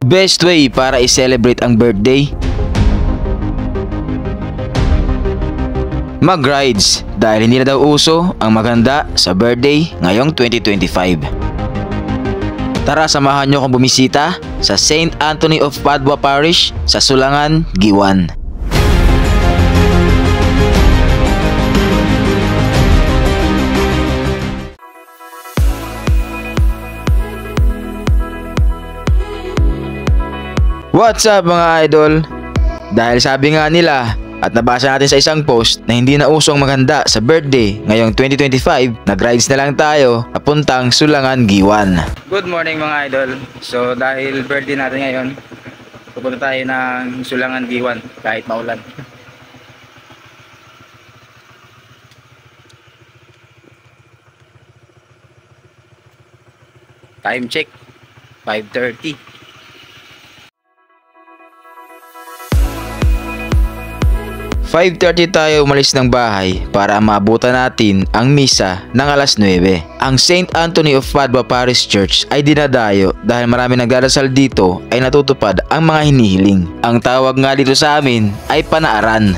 Best way para i-celebrate ang birthday? Mag-rides dahil hindi na daw uso ang maganda sa birthday ngayong 2025. Tara, samahan nyo akong bumisita sa St. Anthony of Padua Parish sa Sulangan, Giwan. What's up mga idol? Dahil sabi nga nila at nabasa natin sa isang post na hindi na usong maganda sa birthday ngayong 2025, nag-rides na lang tayo papuntang Sulangan, Giwan. Good morning mga idol. So dahil birthday natin ngayon, pupunta tayo ng Sulangan, Giwan kahit maulan. Time check 5:30. 5:30 tayo umalis ng bahay para maabutan natin ang misa ng alas 9. Ang St. Anthony of Padua Parish Church ay dinadayo dahil marami nagdarasal dito ay natutupad ang mga hinihiling. Ang tawag nga dito sa amin ay panaaran.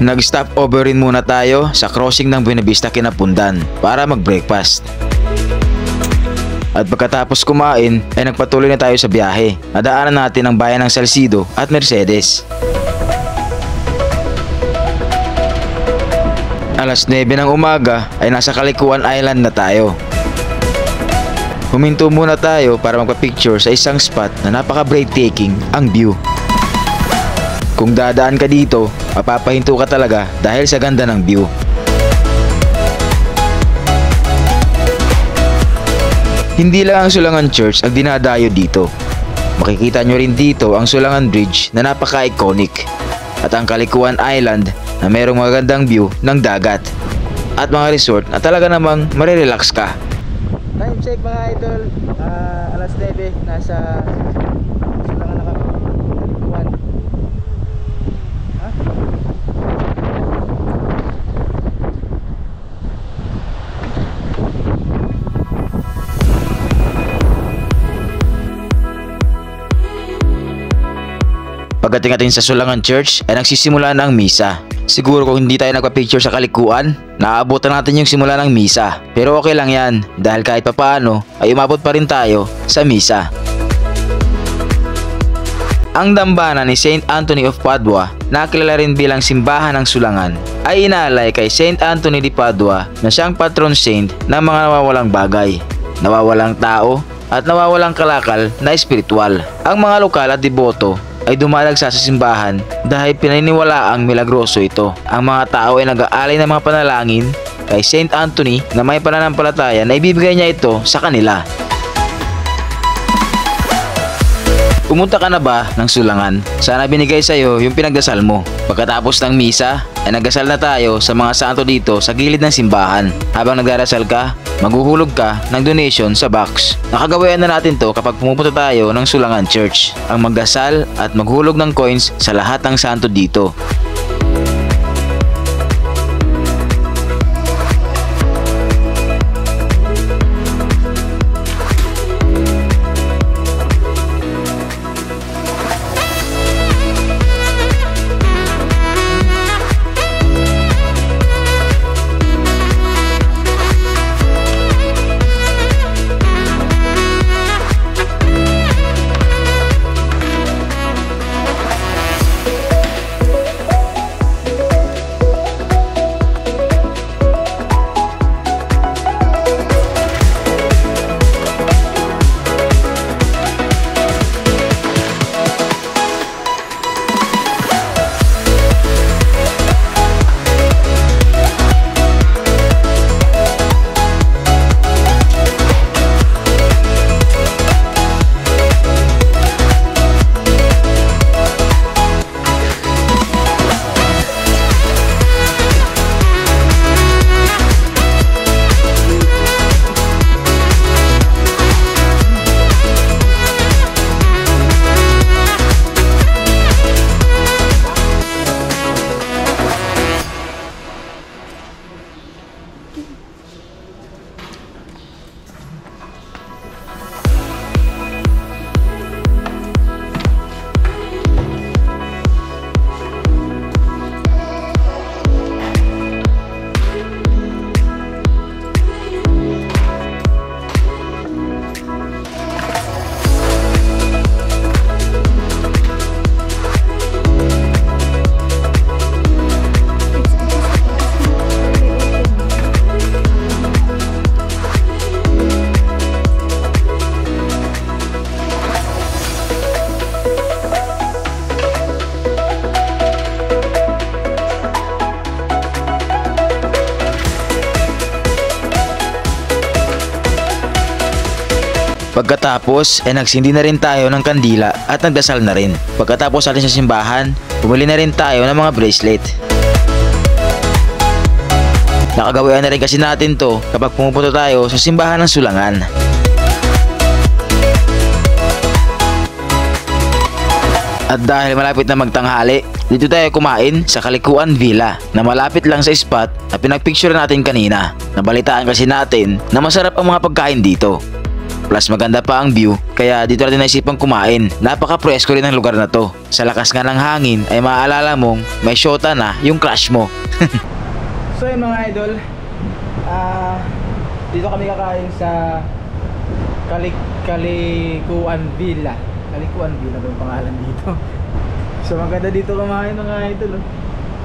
Nag-stop over rin muna tayo sa crossing ng Buenavista Kinapundan para mag-breakfast. At pagkatapos kumain ay nagpatuloy na tayo sa biyahe. Nadaanan natin ang bayan ng Salcido at Mercedes. Alas 9 ng umaga ay nasa Calikuan Island na tayo. Huminto muna tayo para magpa-picture sa isang spot na napaka-breathtaking ang view. Kung dadaan ka dito, mapapahinto ka talaga dahil sa ganda ng view. Hindi lang ang Sulangan Church ang dinadayo dito. Makikita nyo rin dito ang Sulangan Bridge na napaka-iconic at ang Calikuan Island na merong magandang view ng dagat at mga resort na talaga namang marirelax ka. Time check mga idol, alas 9, nasa Sulangan na kami. Calikuan. Pagdating natin sa Sulangan Church ay nagsisimula na ang misa. Siguro kung hindi tayo nagpa-picture sa Calikuan, naabutan natin yung simula ng misa. Pero okay lang yan dahil kahit papaano ay umabot pa rin tayo sa misa. Ang dambana ni St. Anthony of Padua, na kilala rin bilang simbahan ng Sulangan, ay inaalay kay St. Anthony de Padua na siyang patron saint ng mga nawawalang bagay, nawawalang tao at nawawalang kalakal na espiritual. Ang mga lokal at deboto ay dumalagsa sa simbahan dahil pinaniniwalaang milagroso ito. Ang mga tao ay nag-aalay ng mga panalangin kay St. Anthony na may pananampalataya na ibibigay niya ito sa kanila. Pumunta ka na ba ng Sulangan? Sana binigay sa iyo yung pinagdasal mo. Pagkatapos ng misa ay nagdasal na tayo sa mga santo dito sa gilid ng simbahan. Habang nagdarasal ka, maghuhulog ka ng donation sa box. Nakagawian na natin to kapag pumupunta tayo ng Sulangan Church, ang magdasal at maghulog ng coins sa lahat ng santo dito. Pagkatapos ay nagsindi na rin tayo ng kandila at nagdasal na rin. Pagkatapos natin sa simbahan, bumili na rin tayo ng mga bracelet. Nakagawian na rin kasi natin to kapag pumupunta tayo sa simbahan ng Sulangan. At dahil malapit na magtanghali, dito tayo kumain sa Kalikuan Villa na malapit lang sa spot na pinagpicture natin kanina. Nabalitaan kasi natin na masarap ang mga pagkain dito. Plus maganda pa ang view, kaya dito natin naisipang kumain. Napaka-presko rin ang lugar na to. Sa lakas nga ng hangin ay maaalala mong may shota na yung crush mo. So yun mga idol, dito kami kakain sa Kalikuan Villa. Kalikuan Villa ba yung pangalan dito? So maganda dito kumain mga idol.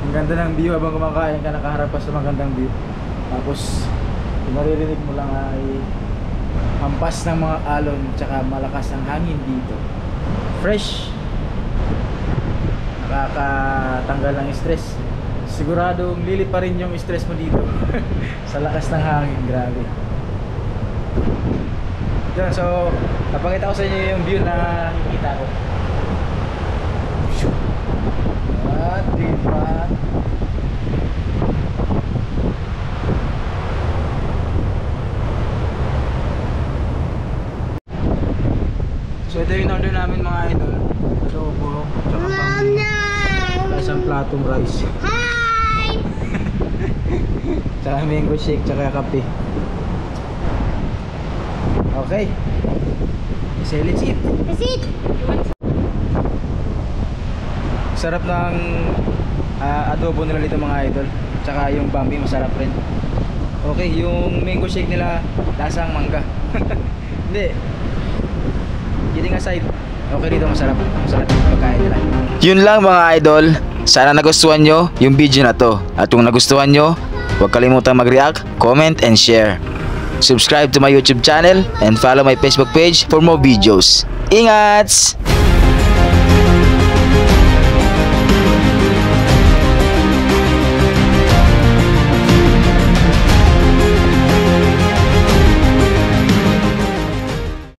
Ang ganda ng view habang kumakain ka, nakaharap pa sa magandang view. Tapos yung maririnig mo lang ay hampas ng mga alon tsaka malakas ang hangin dito. Fresh. Nakakatanggal ng stress. Siguradong lilit pa rin yung stress mo dito. Sa lakas ng hangin, grabe. Yan, so napakita ko sa inyo yung view na nakikita ko. At diba? So ito yung order namin mga idol. Adobo, tsaka pang isang platong rice. Hi! Tsaka mango shake, tsaka kape. Okay. So let's eat. Let's eat. Sarap ng adobo nila dito mga idol. Tsaka yung bambi masarap rin. Okay, yung mango shake nila lasang mangga. Hindi. Kidding aside, okay dito, masarap. Masarap yung pagkain nila. Yun lang mga idol. Sana nagustuhan nyo yung video na to. At kung nagustuhan nyo, huwag kalimutang mag-react, comment, and share. Subscribe to my YouTube channel and follow my Facebook page for more videos. Ingat!